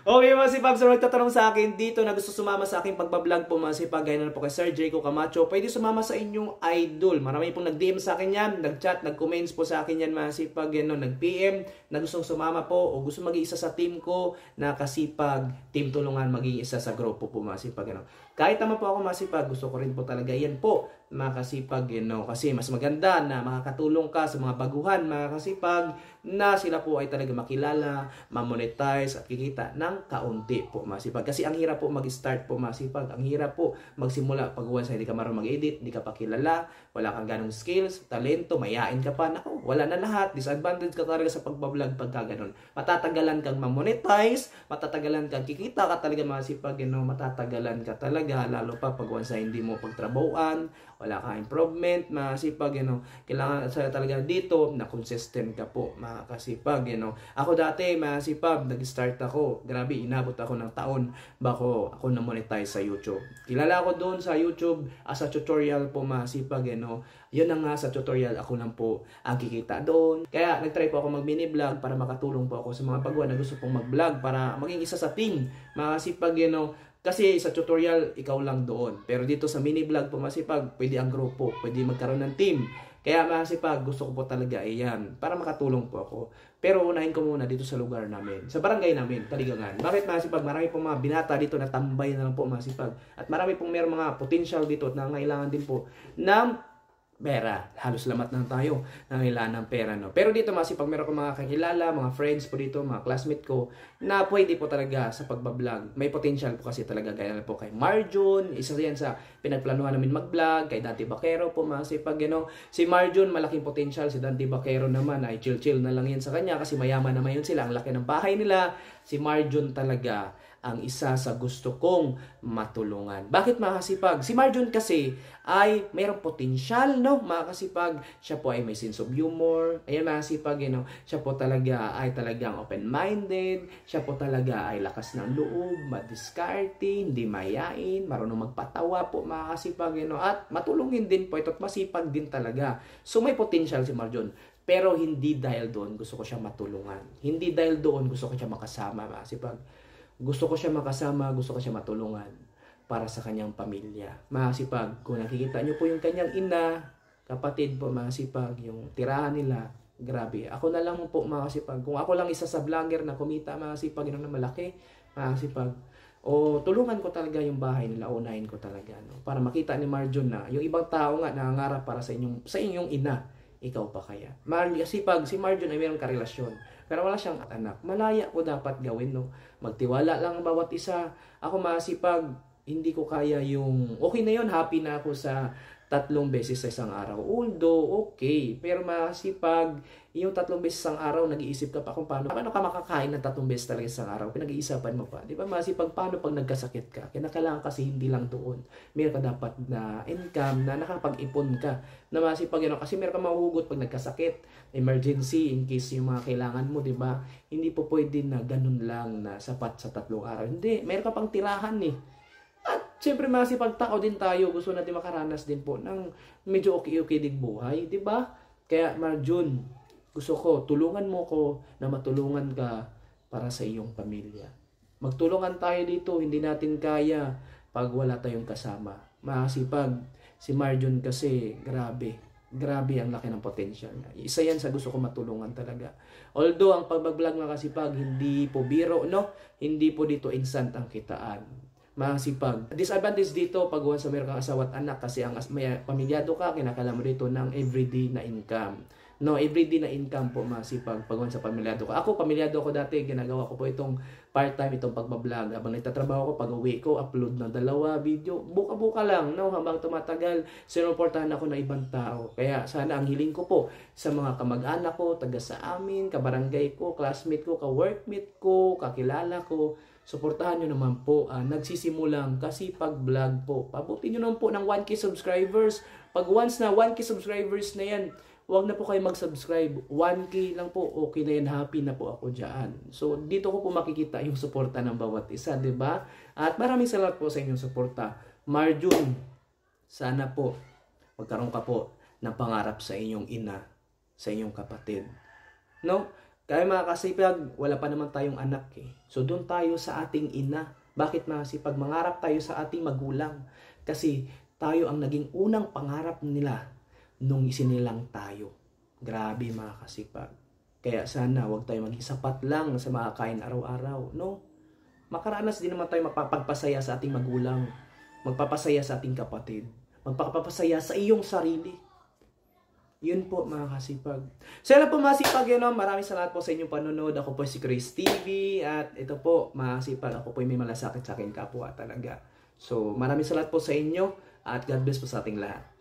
Okay mga sipag, so nagtatanong sa akin dito na gusto sumama sa aking pagbablog po mga sipag, gaya na po kay Sir Jericho Camacho, pwede sumama sa inyong idol. Marami pong nag-DM sa akin yan, nag-chat, nag-comments po sa akin yan mga sipag, yan, no? Nag-PM na gustong sumama po o gusto mag-iisa sa team ko na kasipag, team tulungan maging isa sa grupo po mga sipag. Ano? Kahit naman po ako mga sipag, gusto ko rin po talaga yan po mga kasipag, kasi mas maganda na makakatulong ka sa mga baguhan mga kasipag na sila po ay talaga makilala, ma-monetize at kikita ng kaunti po masipag. Kasi ang hirap po mag-start po masipag. Ang hirap po magsimula pag once hindi ka marunong mag-edit, hindi ka pa kilala, wala kang ganong skills, talento, mayain ka pa. Naku, wala na lahat. Disadvantage ka talaga sa pagbablog pagka ganun. Matatagalan kang ma-monetize, matatagalan kang kikita ka talaga masipag, matatagalan ka talaga lalo pa pag once hindi mo pagtrabahuan, wala kang improvement, masipag, kailangan sa talaga dito na consistent ka po, mga kasipag, Ako dati, masipag, nag-start ako, grabe, inabot ako ng taon bako ako na-monetize sa YouTube. Kilala ako doon sa YouTube as a tutorial po, masipag, Yun na nga, sa tutorial ako lang po ang kikita doon. Kaya nag-try po ako mag-mini vlog para makatulong po ako sa mga baguhan na gusto pong mag-vlog para maging isa sa team, mga kasipag, Kasi sa tutorial, ikaw lang doon. Pero dito sa mini vlog po masipag, pwede ang grupo, pwede magkaroon ng team. Kaya masipag, gusto ko po talaga iyan para makatulong po ako. Pero unahin ko muna dito sa lugar namin, sa barangay namin, Taligangan. Bakit masipag? Marami pong mga binata dito na tambay na lang po masipag. At marami pong mayroong mga potential dito at nangailangan din po ng pera. Halos lamat na tayo nangailangan ng pera, no? Pero dito masipag, meron ko mga kakilala, mga friends po dito, mga classmate ko na pwede po talaga sa pagbablog. May potential po kasi talaga, gaya na po kay Marjun, isa yan sa pinagplanuhan namin mag-vlog, kay Dante Baquero po masipag, Si Marjun, malaking potential. Si Dante Baquero naman ay chill-chill na lang yan sa kanya kasi mayaman naman yun sila. Ang laki ng bahay nila. Si Marjun talaga ang isa sa gusto kong matulungan. Bakit mga kasipag? Si Marjun kasi ay mayroong potensyal, no? Mga kasipag, siya po ay may sense of humor. Ayan mga kasipag, siya po talaga ay talagang open-minded. Siya po talaga ay lakas ng loob, madiskarte, hindi mayain, marunong magpatawa po mga kasipag, at matulungin din po ito at masipag din talaga. So may potensyal si Marjun. Pero hindi dahil doon gusto ko siya matulungan. Hindi dahil doon gusto ko siya makasama, mga kasipag. Gusto ko siya makasama, gusto ko siya matulungan para sa kanyang pamilya. Mga kasipag, kung nakikita niyo po yung kanyang ina, kapatid po, mga kasipag, yung tirahan nila, grabe. Ako na lang po, mga kasipag. Kung ako lang isa sa vlogger na kumita, mga kasipag, na malaki, mga kasipag, o tulungan ko talaga yung bahay nila, unahin ko talaga, no? Para makita ni Marjun na yung ibang tao nga nangangarap para sa inyong ina, ikaw pa kaya. Kasipag, si Marjun ay mayroong karelasyon. Pero wala siyang anak. Malaya ko dapat gawin, no? Magtiwala lang ang bawat isa. Ako masipag, hindi ko kaya yung... Okay na yun, happy na ako sa 3 beses sa isang araw. Although, okay. Pero masipag, yung 3 beses sa isang araw, nag-iisip ka pa kung paano ka makakain ng 3 beses talaga sa isang araw. Pinag-iisapan mo pa. Di ba masipag, paano pag nagkasakit ka? Kinakailangan kasi hindi lang doon. Meron ka dapat na income na nakapag-ipon ka. Na masipag, kasi meron ka mahuhugot pag nagkasakit. Emergency, in case yung mga kailangan mo, di ba? Hindi po pwede na ganun lang na sapat sa 3 araw. Hindi, meron ka pang tirahan eh. At siyempre masipag tao din tayo, gusto natin makaranas din po ng medyo okay-okay din buhay, di ba? Kaya Marjun, gusto ko, tulungan mo ko na matulungan ka para sa iyong pamilya. Magtulungan tayo dito, hindi natin kaya pag wala tayong kasama. Masipag, si Marjun kasi, grabe ang laki ng potential niya. Isa yan sa gusto ko matulungan talaga. Although, ang pag-vlog mga kasipag, hindi po biro, no? Hindi po dito instant ang kitaan. Masipag. Disadvantage dito pag once meron kang asawa at anak kasi ang may pamilyado ka, kinakailangan mo dito ng everyday na income. No, everyday na income po masipag pag once sa pamilyado ka. Ako, pamilyado ako dati, ginagawa ko po itong part-time, itong pagbablog. Habang nagtatrabaho ko, pag uwi ko, upload ng 2 video. Buka-buka lang, no? Habang tumatagal, sinuportahan ako ng ibang tao. Kaya sana ang hiling ko po sa mga kamag-anak ko, taga sa amin, kabarangay ko, classmate ko, ka-workmate ko, kakilala ko, suportahan nyo naman po, nagsisimulang kasipag-vlog po. Pabutin nyo naman po ng 1K subscribers. Pag once na 1K subscribers na yan, huwag na po kayo mag-subscribe. 1K lang po, okay na yan, happy na po ako dyan. So, dito ko po makikita yung suporta ng bawat isa, di ba? At maraming salamat po sa inyong suporta. Marjun, sana po, magkaroon ka po ng pangarap sa inyong ina, sa inyong kapatid. No? Kaya mga kasipag, wala pa naman tayong anak eh. So doon tayo sa ating ina. Bakit mga kasipag? Mangarap tayo sa ating magulang. Kasi tayo ang naging unang pangarap nila nung isinilang tayo. Grabe mga kasipag. Kaya sana huwag tayo maging sapat lang sa makakain araw-araw. No? Makaranas din naman tayo magpapagpasaya sa ating magulang. Magpapasaya sa ating kapatid. Magpapasaya sa iyong sarili. Yun po mga kasipag. So yan po mga kasipag, maraming salamat po sa inyong panonood. Ako po si Chris TV. At ito po mga kasipag, ako po may malasakit sa akin kapwa talaga. So maraming salamat po sa inyo. At God bless po sa ating lahat.